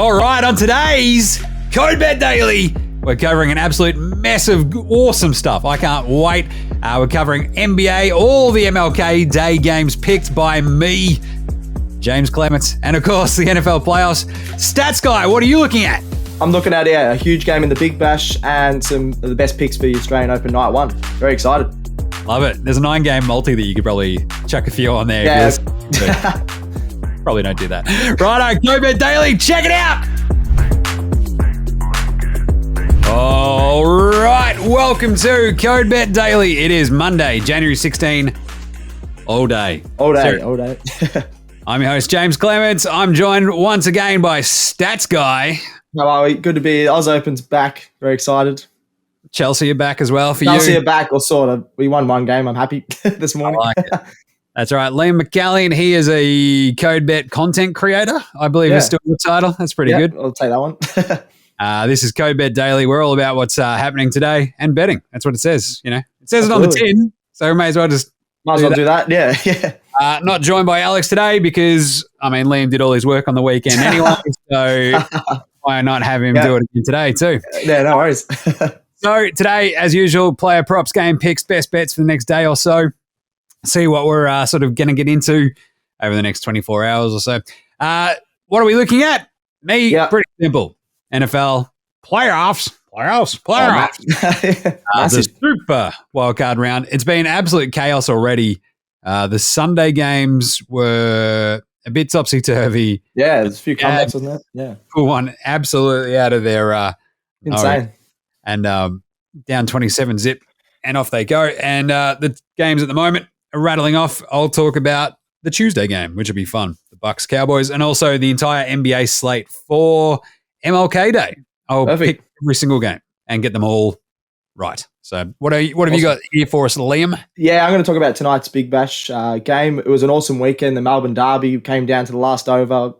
All right, on today's Code Bet Daily, we're covering an absolute mess of awesome stuff. I can't wait. We're covering NBA, all the MLK Day games picked by me, Jaymz Clements, and of course the NFL playoffs. Stats guy, what are you looking at? I'm looking at a huge game in the Big Bash and some of the best picks for the Australian Open Night 1. Very excited. Love it. There's a 9-game multi that you could probably chuck a few on there. Yeah. Probably don't do that. Righto, Code Bet Daily, check it out. All right, welcome to Code Bet Daily. It is Monday, January 16, all day. All day. I'm your host, Jaymz Clements. I'm joined once again by Stats Guy. How are we? Good to be here. Aus Open's back. Very excited. Chelsea are back as well for Chelsea you. are back, or sort of. We won one game. I'm happy this morning. I like it. That's right. Liam McAllion, he is a Code Bet content creator, I believe is still the title. That's pretty good. I'll take that one. This is Code Bet Daily. We're all about what's happening today and betting. That's what it says. You know, it says it on the tin, so we may as well just do that. Yeah. Not joined by Alex today because Liam did all his work on the weekend anyway, so why not have him do it again today too? Yeah, no worries. So today, as usual, player props, game picks, best bets for the next day or so. See what we're sort of going to get into over the next 24 hours or so. What are we looking at? Pretty simple. NFL playoffs. The Super Wildcard round. It's been absolute chaos already. The Sunday games were a bit topsy-turvy. Yeah, there's a few comebacks, wasn't there? Yeah. Who won absolutely out of their... insane. And down 27 zip, and off they go. And the games at the moment are rattling off. I'll talk about the Tuesday game, which will be fun. The Bucks, Cowboys, and also the entire NBA slate for MLK Day. I'll pick every single game and get them all right. So what have you got here for us, Liam? Yeah, I'm going to talk about tonight's Big Bash game. It was an awesome weekend. The Melbourne Derby came down to the last over.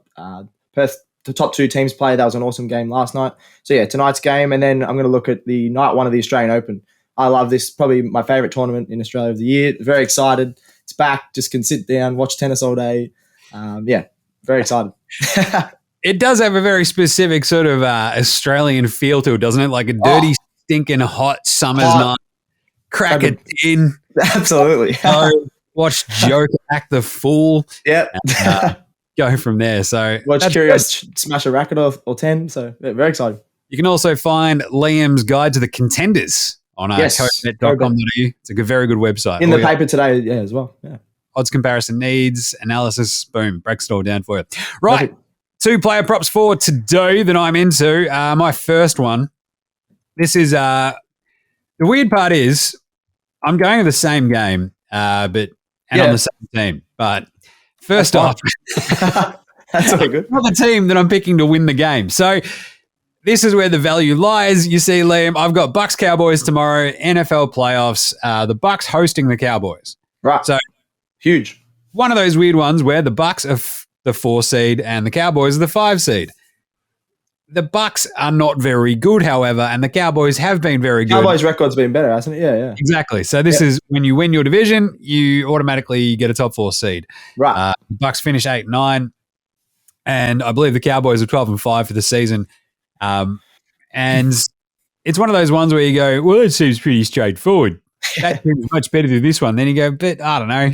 Perth, the top two teams played. That was an awesome game last night. So yeah, tonight's game, and then I'm going to look at the night one of the Australian Open. I love this, probably my favourite tournament in Australia of the year. Very excited. It's back. Just can sit down, watch tennis all day. Very excited. It does have a very specific sort of Australian feel to it, doesn't it? Like a dirty, stinking hot summer's night. Crack it in. Absolutely. Watch Joker act the fool. Yeah. Go from there. So watch Curious smash a racket or 10. So very excited. You can also find Liam's Guide to the Contenders on codebet.com.au. It's a very good website. In the paper today, as well. Yeah. Odds comparison needs, analysis, boom, breaks it all down for you. Right. 2 player props for today that I'm into. My first one. This is the weird part is I'm going to the same game, on the same team. But first off, that's all good. Not the team that I'm picking to win the game. So this is where the value lies. You see, Liam, I've got Bucks Cowboys tomorrow, NFL playoffs, the Bucks hosting the Cowboys. Right. So huge. One of those weird ones where the Bucks are the 4 seed and the Cowboys are the 5 seed. The Bucks are not very good, however, and the Cowboys have been very good. Cowboys' record's been better, hasn't it? Yeah. Exactly. So this is when you win your division, you automatically get a top 4 seed. Right. Bucks finish 8-9, and I believe the Cowboys are 12-5 for the season. And it's one of those ones where you go, well, it seems pretty straightforward. That team is much better than this one. Then you go, but I don't know.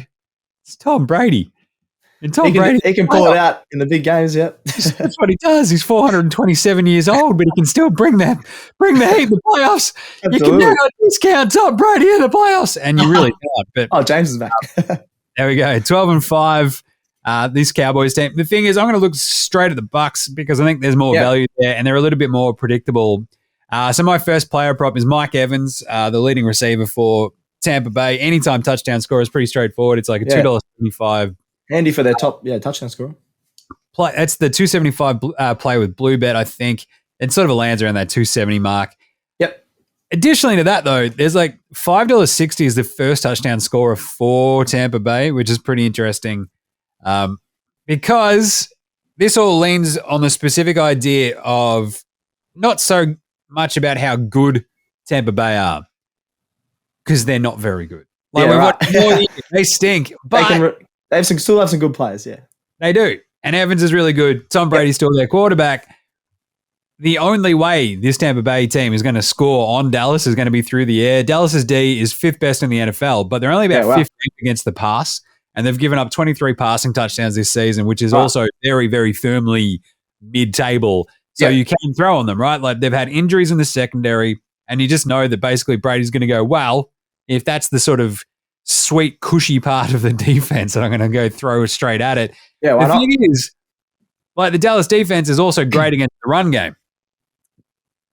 It's Tom Brady. And Brady, he can pull it out in the big games, That's what he does. He's 427 years old, but he can still bring the heat in the playoffs. Absolutely. You can never discount Tom Brady in the playoffs, and you really can't. But Jaymz is back. There we go, 12-5. This Cowboys team. The thing is, I'm going to look straight at the Bucks because I think there's more value there, and they're a little bit more predictable. So my first player prop is Mike Evans, the leading receiver for Tampa Bay. Anytime touchdown score is pretty straightforward. It's like a $2.75. Handy for their top touchdown score. That's the $2.75 play with Blue Bet, I think. It sort of lands around that $2.70 mark. Yep. Additionally to that, though, there's like $5.60 is the first touchdown scorer for Tampa Bay, which is pretty interesting because this all leans on the specific idea of not so much about how good Tampa Bay are because they're not very good. They stink, but they still have some good players, yeah. They do. And Evans is really good. Tom Brady's still their quarterback. the only way this Tampa Bay team is going to score on Dallas is going to be through the air. Dallas's D is 5th best in the NFL, but they're only about 15th against the pass, and they've given up 23 passing touchdowns this season, which is also very, very firmly mid-table. So you can throw on them, right? Like they've had injuries in the secondary, and you just know that basically Brady's going to go, well, if that's the sort of sweet, cushy part of the defense that I'm going to go throw straight at it. Yeah, why the not? thing is, like the Dallas defense is also great against the run game.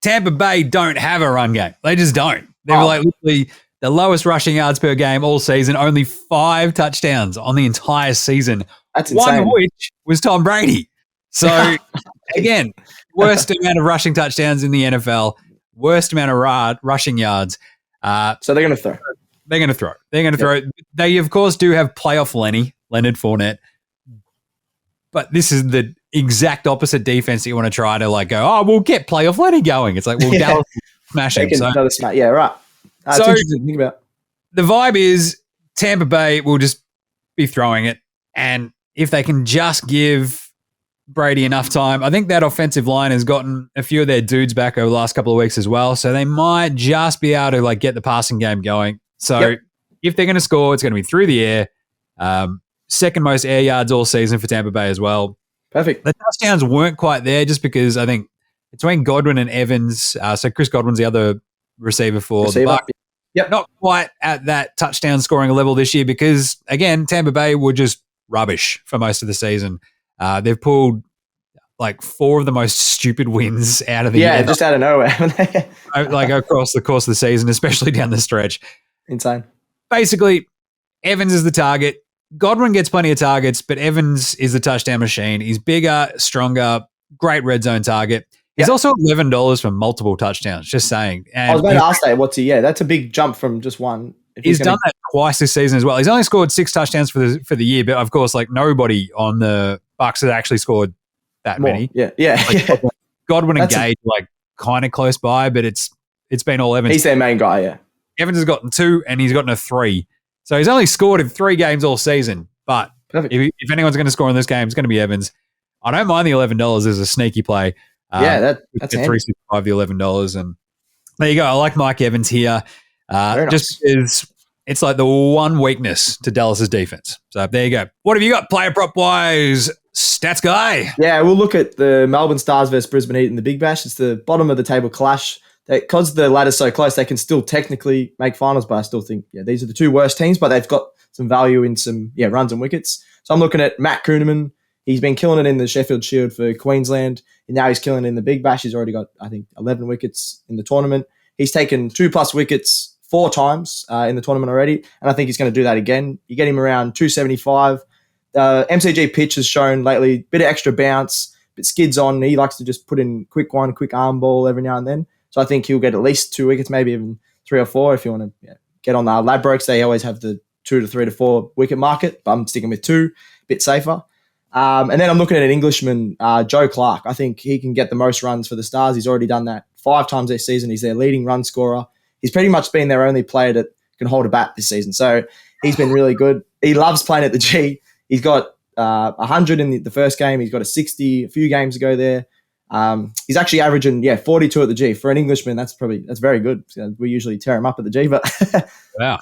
Tampa Bay don't have a run game. They just don't. They're like literally the lowest rushing yards per game all season, only 5 touchdowns on the entire season. That's insane. One of which was Tom Brady. So, again, worst amount of rushing touchdowns in the NFL, worst amount of rushing yards. So they're going to throw. They're going to throw. They're going to throw. They, of course, do have playoff Leonard Fournette. But this is the exact opposite defense that you want to try to like go, oh, we'll get playoff Lenny going. It's like, well, Dallas is smashing. Yeah, right. So it's interesting to think about. The vibe is Tampa Bay will just be throwing it. And if they can just give Brady enough time, I think that offensive line has gotten a few of their dudes back over the last couple of weeks as well. So they might just be able to like get the passing game going. So if they're going to score, it's going to be through the air. Second most air yards all season for Tampa Bay as well. Perfect. The touchdowns weren't quite there just because I think between Godwin and Evans, so Chris Godwin's the other receiver for the Bucs. Not quite at that touchdown scoring level this year because, again, Tampa Bay were just rubbish for most of the season. They've pulled like 4 of the most stupid wins out of the year. Just out of nowhere, haven't they? Like across the course of the season, especially down the stretch. Insane. Basically, Evans is the target. Godwin gets plenty of targets, but Evans is the touchdown machine. He's bigger, stronger, great red zone target. He's also $11 for multiple touchdowns, just saying. And I was about to ask that. What's he? Yeah, that's a big jump from just one. He's done that twice this season as well. He's only scored 6 touchdowns for the year, but of course, like nobody on the Bucs has actually scored that many. Yeah. Godwin and Gage like kind of close by, but it's been all Evans. He's their main guy. Yeah. Evans has gotten 2 and he's gotten a 3. So he's only scored in 3 games all season. But if anyone's going to score in this game, it's going to be Evans. I don't mind the $11 as a sneaky play. That's $3.65, the $11, and there you go. I like Mike Evans here, just because it's like the one weakness to Dallas's defense. So there you go. What have you got, player prop wise, stats guy? Yeah, we'll look at the Melbourne Stars versus Brisbane Heat in the Big Bash. It's the bottom of the table clash. Because the ladder's so close, they can still technically make finals, but I still think, these are the 2 worst teams, but they've got some value in some runs and wickets. So I'm looking at Matt Kuhneman. He's been killing it in the Sheffield Shield for Queensland, and now he's killing it in the Big Bash. He's already got, I think, 11 wickets in the tournament. He's taken 2+ wickets 4 times in the tournament already, and I think he's going to do that again. You get him around 275. MCG pitch has shown lately a bit of extra bounce, but skids on. He likes to just put in quick arm ball every now and then. So I think he'll get at least 2 wickets, maybe even 3 or 4 if you want to get on the Ladbrokes. They always have the 2 to 3 to 4 wicket market, but I'm sticking with 2, a bit safer. And then I'm looking at an Englishman, Joe Clark. I think he can get the most runs for the Stars. He's already done that 5 times this season. He's their leading run scorer. He's pretty much been their only player that can hold a bat this season. So he's been really good. He loves playing at the G. He's got 100 in the first game. He's got a 60 a few games ago there. He's actually averaging 42 at the G. For an Englishman, that's very good. We usually tear him up at the G, but wow.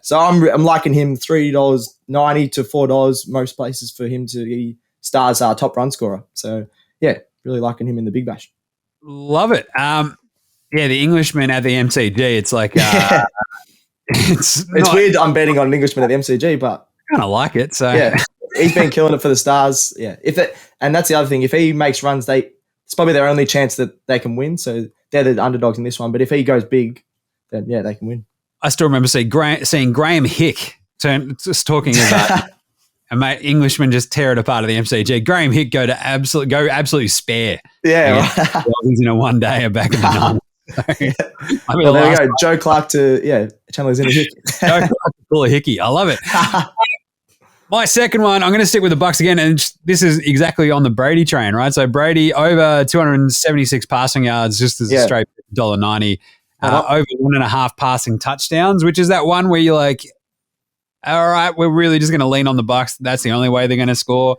So I'm liking him $3.90 to $4 most places for him to be Stars top run scorer. So really liking him in the Big Bash. Love it. The Englishman at the MCG. It's like it's weird. I'm betting on an Englishman at the MCG, but I kind of like it. So he's been killing it for the Stars. Yeah, and that's the other thing. If he makes runs, it's probably their only chance that they can win. So they're the underdogs in this one. But if he goes big, then they can win. I still remember seeing Graham Hick just talking about a mate Englishman just tear it apart at the MCG. Graham Hick go absolutely spare. Yeah, he's in a one day back in the night. There we go. Joe Clark to channel in a Hick. Joe Clark to pull a Hickey. I love it. My second one, I'm going to stick with the Bucs again, and this is exactly on the Brady train, right? So Brady over 276 passing yards, just as a straight $1.90. Over 1.5 passing touchdowns, which is that one where you're like, all right, we're really just going to lean on the Bucs. That's the only way they're going to score.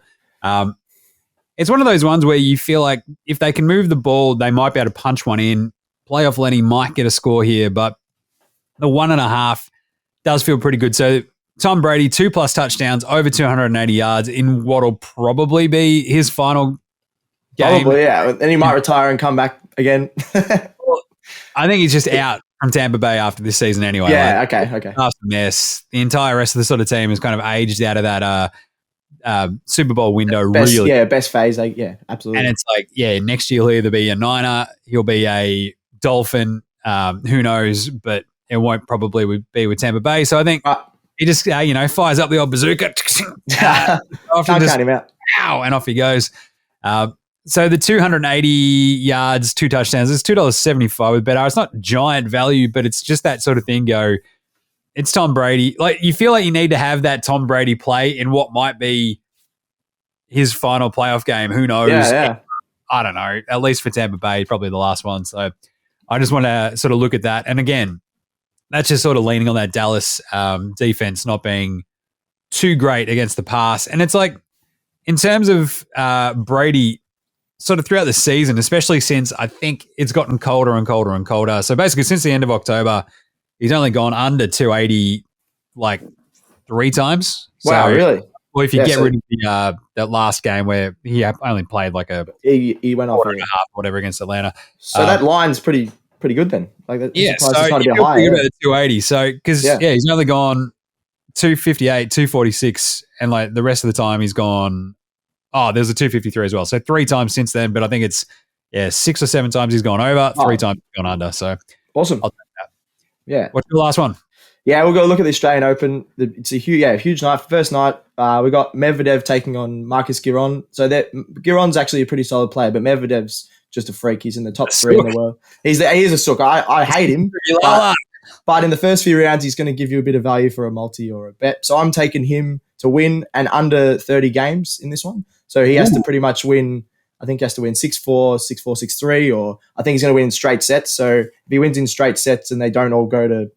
it's one of those ones where you feel like if they can move the ball, they might be able to punch one in. Playoff Lenny might get a score here, but the 1.5 does feel pretty good. So Tom Brady, 2+ touchdowns, over 280 yards in what'll probably be his final game. Probably, yeah. Then he might retire and come back again. I think he's just out from Tampa Bay after this season anyway. Yeah, okay. After the mess, the entire rest of the sort of team is kind of aged out of that Super Bowl window. Best phase. Yeah, absolutely. And it's like, next year he'll either be a Niner, he'll be a Dolphin, who knows, but it won't probably be with Tampa Bay. So I think he just, fires up the old bazooka. Can't count him out. Ow, and off he goes. So the 280 yards, 2 touchdowns, it's $2.75 with better. It's not giant value, but it's just that sort of thing. It's Tom Brady. Like, you feel like you need to have that Tom Brady play in what might be his final playoff game. Who knows? Yeah. I don't know. At least for Tampa Bay, probably the last one. So I just want to sort of look at that. And again, that's just sort of leaning on that Dallas defense not being too great against the pass. And it's like, in terms of Brady, sort of throughout the season, especially since I think it's gotten colder and colder and colder. So basically, since the end of October, he's only gone under 280 like 3 times. Wow, so, really? Well, if you get rid of that last game where he only played like he went off 4.5 or whatever against Atlanta. So that line's pretty good then. Like that. Yeah, so it's not you a bit feel high. pretty good about the 280. So because he's only gone 258, 246, and like the rest of the time he's gone. Oh, there's a 253 as well. So 3 times since then, but I think it's 6 or 7 times he's gone over, 3 times he's gone under. So awesome. I'll take that. Yeah. What's the last one? Yeah, we'll go look at the Australian Open. It's a huge night. First night, we got Medvedev taking on Marcus Giron. So Giron's actually a pretty solid player, but Medvedev's just a freak. He's in the top 3 in the world. He is a sook. I hate him. But in the first few rounds, he's going to give you a bit of value for a multi or a bet. So I'm taking him to win and under 30 games in this one. So he has to pretty much win. I think he has to win 6-4, 6-4, 6-3, or I think he's going to win in straight sets. So if he wins in straight sets and they don't all go to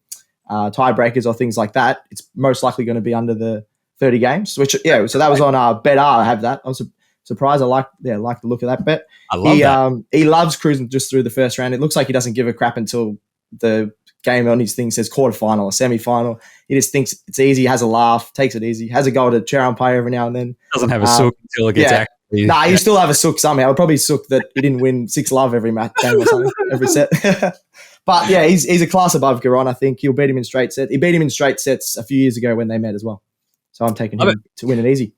tiebreakers or things like that, it's most likely going to be under the 30 games. Which so that was on Bet R. I have that. I was surprised. I like the look of that bet. I love that. He loves cruising just through the first round. It looks like he doesn't give a crap until the game on his thing says quarterfinal or semi-final. He just thinks it's easy, has a laugh, takes it easy, has a go at a chair umpire every now and then. Doesn't have a sook until it gets actually. Nah, you still have a sook somehow. It'll probably sook that he didn't win 6-love every match game or something, every set. But yeah, he's a class above Giron. I think he'll beat him in straight sets. He beat him in straight sets a few years ago when they met as well. So I'm taking him to win it easy.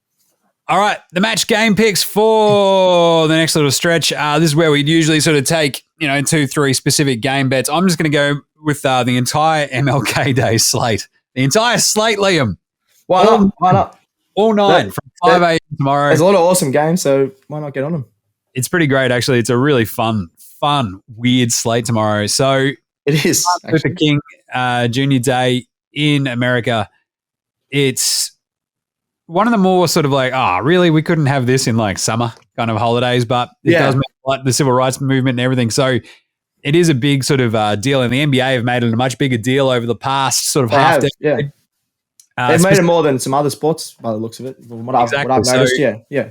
All right, the match game picks for the next little stretch. This is where we'd usually sort of take 2-3 specific game bets. I'm just going to go with the entire MLK Day slate. The entire slate, Liam. Why not? All 9 from 5 a.m. tomorrow. There's a lot of awesome games, so why not get on them? It's pretty great, actually. It's a really fun, weird slate tomorrow. So it is. Luther King Junior Day in America. It's one of the more sort of like, really? We couldn't have this in like summer kind of holidays, but it does make like the civil rights movement and everything. So it is a big sort of deal, and the NBA have made it a much bigger deal over the past sort of half decade. Yeah. They've made it more than some other sports by the looks of it. From what I've noticed, yeah.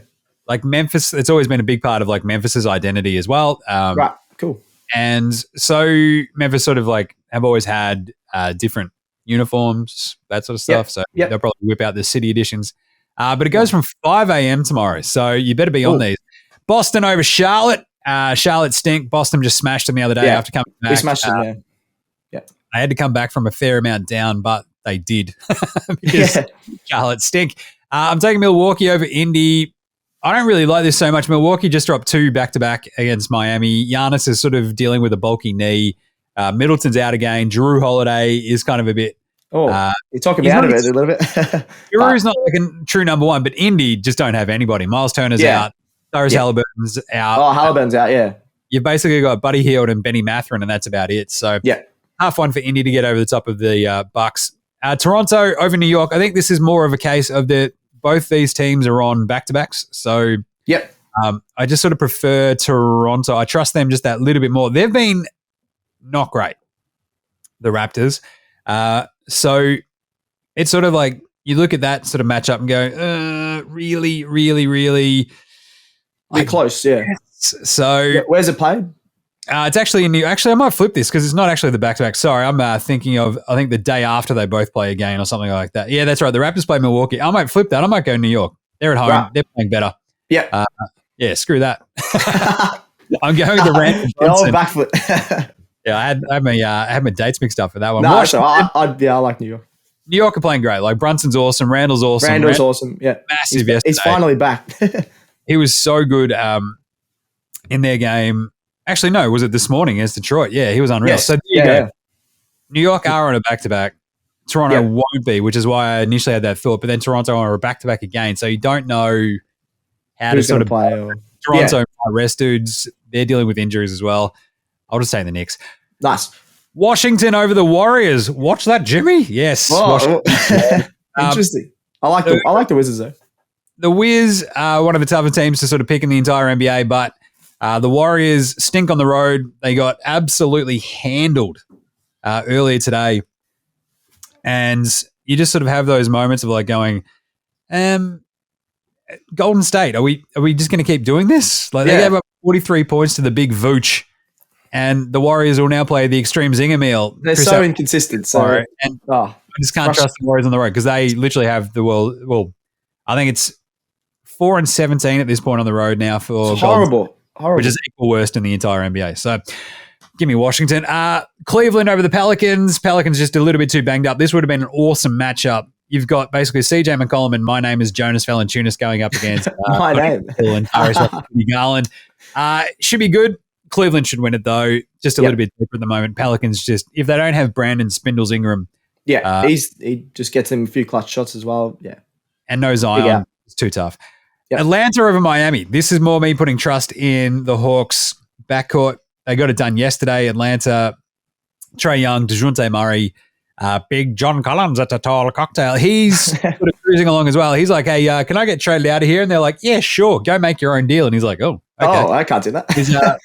Like Memphis, it's always been a big part of like Memphis's identity as well. Right, cool. And so Memphis sort of like have always had different uniforms, that sort of stuff. So they'll probably whip out the city editions. But it goes from 5 a.m. tomorrow, so you better be on these. Boston over Charlotte. Charlotte stink. Boston just smashed them the other day after coming back. We smashed them, yeah. I had to come back from a fair amount down, but they did because Charlotte stink. I'm taking Milwaukee over Indy. I don't really like this so much. Milwaukee just dropped 2 back-to-back against Miami. Giannis is sort of dealing with a bulky knee. Middleton's out again. Drew Holiday is kind of a bit... you're talking me out of it a little bit. Drew's not like a true number 1, but Indy just don't have anybody. Miles Turner's out. Cyrus Halliburton's out. Oh, Halliburton's out, yeah. You've basically got Buddy Hield and Benny Mathurin, and that's about it. So half one for Indy to get over the top of the Bucks. Toronto over New York. I think this is more of a case of both these teams are on back-to-backs. So I just sort of prefer Toronto. I trust them just that little bit more. They've been not great, the Raptors. So it's sort of like you look at that sort of matchup and go, really, really, really, Be close, yeah. So where's it played? It's actually in Actually, I might flip this because it's not actually the back-to-back. Sorry, I'm thinking of, I think the day after they both play again or something like that. Yeah, that's right. The Raptors play Milwaukee. I might flip that. I might go New York. They're at home. Right. They're playing better. Yeah. Yeah, screw that. I'm going with the Randall Johnson. Backflip. Yeah, I had my dates mixed up for that one. No, so I like New York. New York are playing great. Like Brunson's awesome. Randall's awesome. Randall's awesome. Yeah. Massive yesterday. He's finally back. He was so good in their game. Actually, no, was it this morning against Detroit? Yeah, he was unreal. Yes. So there you go. New York are on a back-to-back. Toronto won't be, which is why I initially had that thought. But then Toronto are on a back-to-back again. So you don't know how to sort of play. Toronto rest dudes. They're dealing with injuries as well. I'll just say the Knicks. Nice. Washington over the Warriors. Watch that, Jimmy. Yes. Interesting. I like the Wizards though. The Wiz are one of the tougher teams to sort of pick in the entire NBA, but the Warriors stink on the road. They got absolutely handled earlier today. And you just sort of have those moments of like going, Golden State, are we just going to keep doing this? Like they gave up 43 points to the big Vooch, and the Warriors will now play the extreme zinger meal. They're so inconsistent. So I just can't trust the Warriors on the road because they literally have the world. Well, I think it's 4-17 at this point on the road now for horrible, which is equal worst in the entire NBA. So give me Washington. Cleveland over the Pelicans. Pelicans just a little bit too banged up. This would have been an awesome matchup. You've got basically CJ McCollum and my name is Jonas Valanciunas going up against my name and Garland. Should be good. Cleveland should win it though. Just a little bit deeper at the moment. Pelicans just if they don't have Brandon Spindles Ingram, he just gets them a few clutch shots as well. Yeah, and no Zion, it's too tough. Yep. Atlanta over Miami. This is more me putting trust in the Hawks backcourt. They got it done yesterday. Atlanta, Trae Young, DeJounte Murray, big John Collins at a tall cocktail. He's sort of cruising along as well. He's like, hey, can I get traded out of here? And they're like, yeah, sure. Go make your own deal. And he's like, oh, okay. Oh, I can't do that.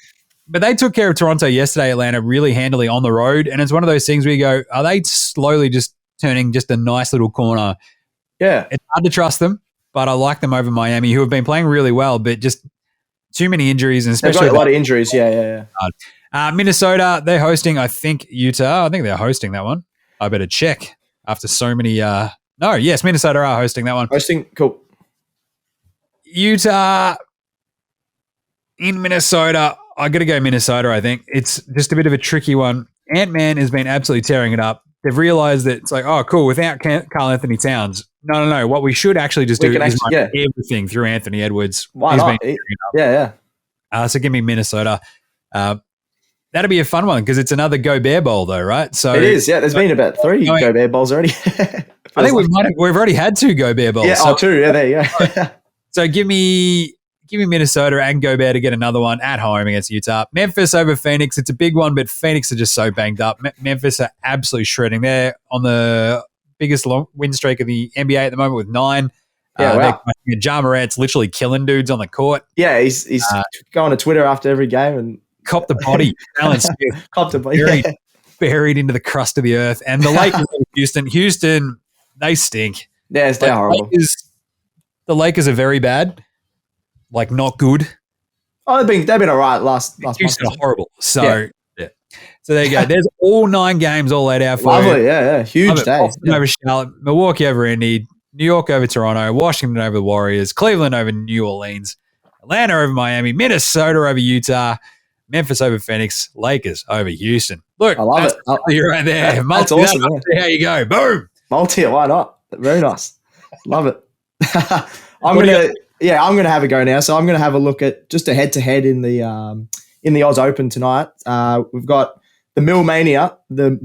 But they took care of Toronto yesterday, Atlanta, really handily on the road. And it's one of those things where you go, are they slowly just turning just a nice little corner? Yeah. It's hard to trust them, but I like them over Miami, who have been playing really well, but just too many injuries. And especially they've got a lot of injuries. Yeah. Minnesota, they're hosting, I think, Utah. I think they're hosting that one. I better check after so many. Minnesota are hosting that one. Hosting, cool. Utah in Minnesota. I got to go Minnesota, I think. It's just a bit of a tricky one. Ant-Man has been absolutely tearing it up. They've realized that it's like, oh, cool, without Karl Anthony Towns. No. What we should actually just do is run everything through Anthony Edwards. Why not? Yeah. So give me Minnesota. That'll be a fun one because it's another Go Bear Bowl, though, right? So it is. Yeah, there's been about 3 Go Bear Bowls already. I think we've already had 2 Go Bear Bowls. Yeah, 2. Yeah, there you go. So give me Minnesota and Go Bear to get another one at home against Utah. Memphis over Phoenix. It's a big one, but Phoenix are just so banged up. Memphis are absolutely shredding. They're on the biggest win streak of the NBA at the moment with 9. Wow. Ja Morant's literally killing dudes on the court. Yeah, he's going to Twitter after every game and cop the body. Alan Smith cop the body. Buried into the crust of the earth. And the Lakers over Houston, they stink. Yeah, they're horrible. The Lakers are very bad. Like not good. Oh, they've been all right last Houston month. Are horrible. So So there you go. There's all 9 games all laid out for you. Lovely, yeah. Huge day. Boston over Charlotte, Milwaukee over Indy, New York over Toronto, Washington over the Warriors, Cleveland over New Orleans, Atlanta over Miami, Minnesota over Utah, Memphis over Phoenix, Lakers over Houston. Look, I love it. You're right there. That's awesome. There you go. Boom. Multi, why not? Very nice. Love it. I'm gonna have a go now. So I'm gonna have a look at just a head-to-head in the Aus Open tonight. We've got the Millmania, the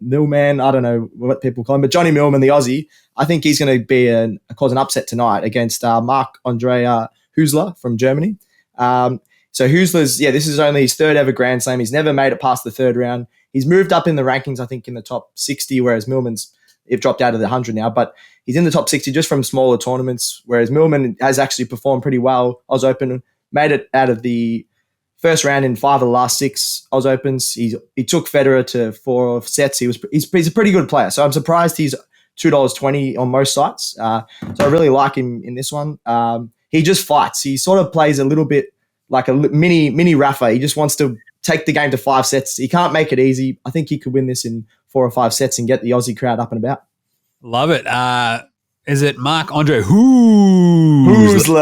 Millman. I don't know what people call him, but Johnny Millman, the Aussie. I think he's going to be cause an upset tonight against Marc-Andre Husler from Germany. So Husler's, this is only his 3rd ever Grand Slam. He's never made it past the 3rd round. He's moved up in the rankings, I think, in the top 60, whereas Millman's dropped out of the 100 now. But he's in the top 60 just from smaller tournaments, whereas Millman has actually performed pretty well. Aus Open, made it out of the first round in 5 of the last 6 Aus Opens. He took Federer to 4 sets. He's a pretty good player. So I'm surprised he's $2.20 on most sites. So I really like him in this one. he just fights. He sort of plays a little bit like a mini Rafa. He just wants to take the game to 5 sets. He can't make it easy. I think he could win this in 4 or 5 sets and get the Aussie crowd up and about. Love it. Is it Marc-Andre Hoosler?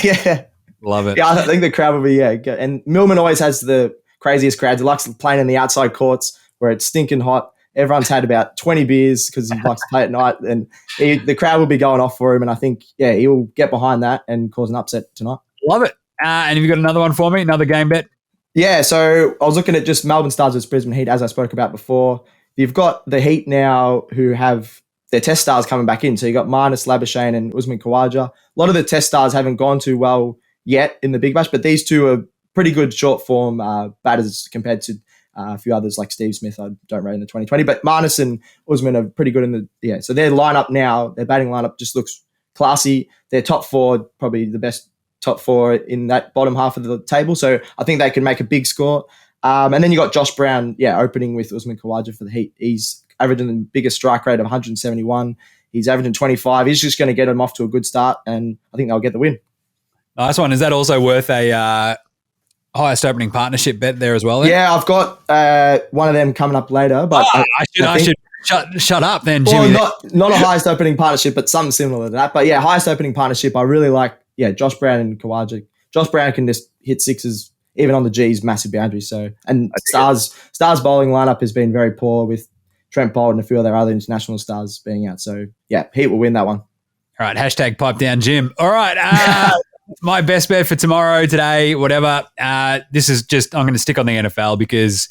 Yeah. Love it. Yeah, I think the crowd will be, yeah. And Millman always has the craziest crowds. He likes playing in the outside courts where it's stinking hot. Everyone's had about 20 beers because he likes to play at night. And the crowd will be going off for him. And I think, yeah, he'll get behind that and cause an upset tonight. Love it. And have you got another one for me? Another game bet? Yeah, so I was looking at just Melbourne Stars versus Brisbane Heat, as I spoke about before. You've got the Heat now who have their test stars coming back in. So you got Marnus, Labuschagne and Usman Khawaja. A lot of the test stars haven't gone too well yet in the Big Bash, but these two are pretty good short form batters compared to a few others like Steve Smith. I don't rate in the 2020, but Marnus and Usman are pretty good in the, yeah. So their lineup now, their batting lineup just looks classy. Their top 4, probably the best top 4 in that bottom half of the table. So I think they can make a big score. And then you got Josh Brown, opening with Usman Khawaja for the Heat. He's averaging the biggest strike rate of 171. He's averaging 25. He's just going to get them off to a good start, and I think they'll get the win. Nice one. Is that also worth a highest opening partnership bet there as well? Then? Yeah, I've got one of them coming up later. But I should shut up then, Jimmy. Well, not a highest opening partnership, but something similar to that. But yeah, highest opening partnership, I really like, Josh Brown and Khawaja. Josh Brown can just hit sixes, even on the G's, massive boundaries. So, and Stars bowling lineup has been very poor with Trent Bolt and a few of their other international stars being out. So, yeah, Heat will win that one. All right, hashtag pipe down, Jim. All right, my best bet for tomorrow, today, whatever. This is just, I'm going to stick on the NFL because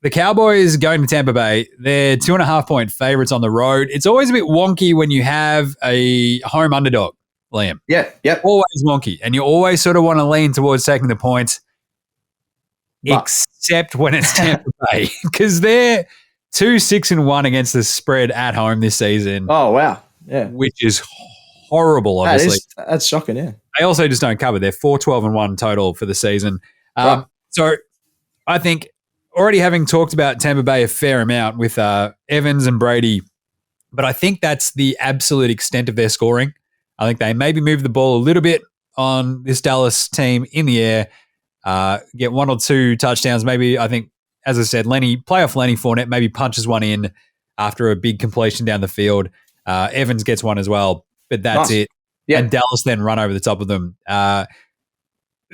the Cowboys going to Tampa Bay, they're 2.5-point favorites on the road. It's always a bit wonky when you have a home underdog, Liam. Yeah, yep. Always wonky. And you always sort of want to lean towards taking the points, except when it's Tampa Bay, because they're 2-6-1 against the spread at home this season. Oh, wow. Yeah. Which is horrible, obviously. That's shocking, yeah. They also just don't cover. They're 4-12-1 total for the season. Right. So I think already having talked about Tampa Bay a fair amount with Evans and Brady, but I think that's the absolute extent of their scoring. I think they maybe move the ball a little bit on this Dallas team in the air, get 1 or 2 touchdowns. Maybe, I think, as I said, playoff Lenny Fournette maybe punches one in after a big completion down the field. Evans gets one as well, but that's it. Yeah. And Dallas then run over the top of them.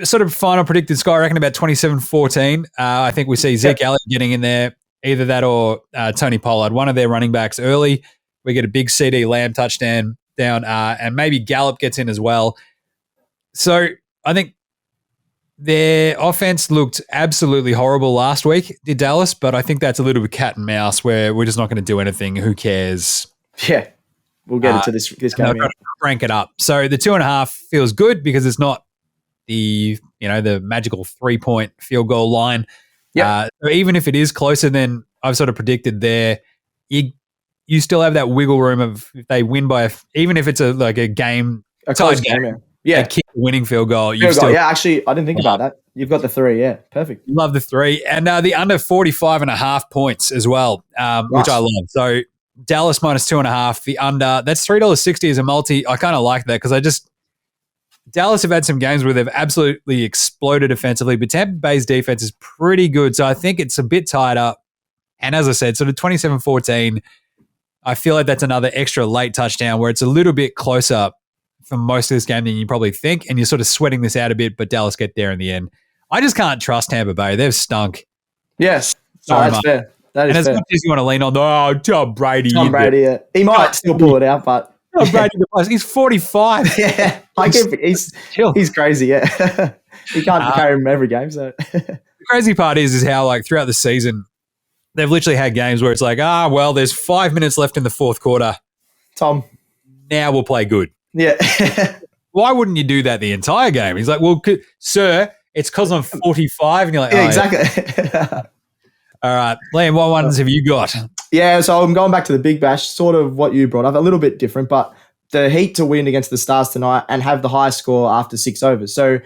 Sort of final predicted score, I reckon about 27-14. I think we see Zeke Elliott getting in there, either that or Tony Pollard, one of their running backs early. We get a big CD Lamb touchdown down, and maybe Gallup gets in as well. So I think their offense looked absolutely horrible last week, did Dallas, but I think that's a little bit cat and mouse where we're just not going to do anything. Who cares? Yeah, we'll get into this game. Crank it up. So the 2.5 feels good because it's not the magical 3-point field goal line. Yeah. So even if it is closer than I've sort of predicted there, you still have that wiggle room of if they win by even if it's a game, a close game. Yeah, kick the winning field goal. Yeah, actually, I didn't think about that. You've got the 3. Yeah, perfect. Love the 3 and the under 45.5 points as well, which I love. So Dallas minus 2.5, the under. That's $3.60 as a multi. I kind of like that because Dallas have had some games where they've absolutely exploded offensively, but Tampa Bay's defense is pretty good. So I think it's a bit tied up. And as I said, sort of 27-14, I feel like that's another extra late touchdown where it's a little bit closer for most of this game than you probably think. And you're sort of sweating this out a bit, but Dallas get there in the end. I just can't trust Tampa Bay. They've stunk. Yes. That's fair. That is and as much as you want to lean on, Tom Brady. Yeah. He might still pull it out, but... He's 45. Yeah, he's crazy. Yeah, he can't carry him every game. So the crazy part is how throughout the season they've literally had games where it's there's 5 minutes left in the fourth quarter. Tom, now we'll play good. Yeah. Why wouldn't you do that the entire game? He's like, well, sir, it's because I'm 45, and you're like, exactly. All right, Liam, what ones have you got? Yeah, so I'm going back to the Big Bash, sort of what you brought up, a little bit different, but the Heat to win against the Stars tonight and have the highest score after 6 overs. So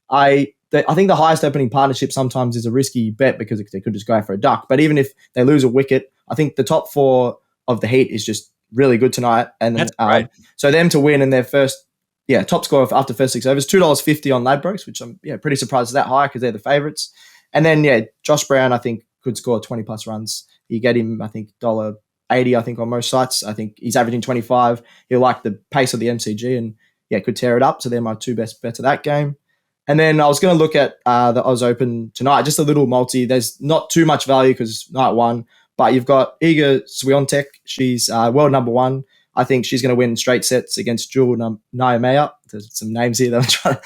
I think the highest opening partnership sometimes is a risky bet because they could just go for a duck. But even if they lose a wicket, I think the top 4 of the Heat is just really good tonight. And that's great. So them to win in their first top scorer after first 6 overs, $2.50 on Ladbrokes, which I'm pretty surprised is that high because they're the favourites. And then Josh Brown, I think could score 20+ runs. You get him, I think $1.80. I think on most sites. I think he's averaging 25. He'll like the pace of the MCG and could tear it up. So they're my 2 best bets of that game. And then I was going to look at the Aus Open tonight, just a little multi. There's not too much value because night 1, but you've got Iga Swiatek. She's world number 1. I think she's going to win straight sets against Jewel Naimea. There's some names here that I'm trying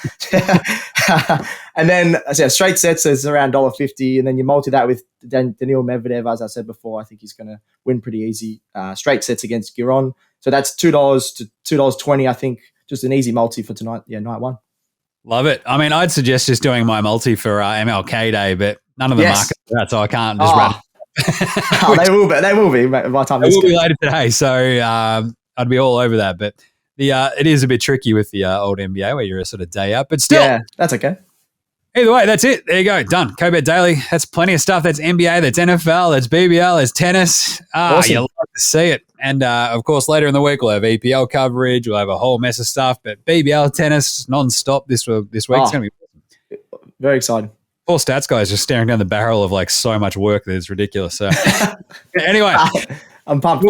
to... And then straight sets is around $1.50. And then you multi that with Daniil Medvedev, as I said before. I think he's going to win pretty easy straight sets against Giron. So that's $2 to $2.20, I think. Just an easy multi for tonight. Night 1. Love it. I mean, I'd suggest just doing my multi for MLK Day, but none of the markets are out, so I can't just run. They will be by the time they will be later today, so I'd be all over that. But it is a bit tricky with the old NBA where you're a sort of day up, but still, that's okay. Either way, that's it. There you go. Done. Co-Bet Daily. That's plenty of stuff. That's NBA, that's NFL, that's BBL, that's tennis. Awesome. You'll like to see it. And, of course, later in the week, we'll have EPL coverage. We'll have a whole mess of stuff. But BBL, tennis, non-stop this week. It's going to be awesome. Very exciting. Poor stats guys just staring down the barrel of, so much work that it's ridiculous. So, anyway. I'm pumped.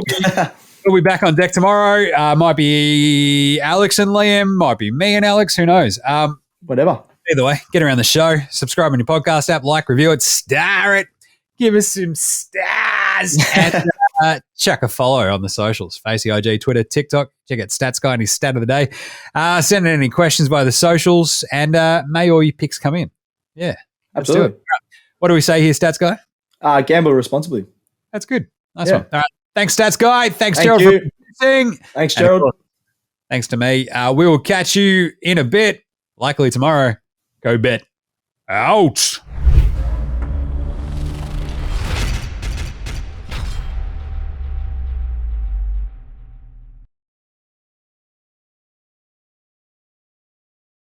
We'll be back on deck tomorrow. Might be Alex and Liam. Might be me and Alex. Who knows? Whatever. Either way, get around the show, subscribe on your podcast app, like, review it, star it, give us some stars, and chuck a follow on the socials, Facey IG, Twitter, TikTok. Check out Stats Guy and his stat of the day. Send in any questions via the socials, and may all your picks come in. Yeah, absolutely. Right. What do we say here, Stats Guy? Gamble responsibly. That's good. Nice one. All right. Thanks, Stats Guy. Thanks, Thank Gerald, you. for listening. Thanks, Gerald. Thanks to me. We will catch you in a bit, likely tomorrow. Go bet. Out.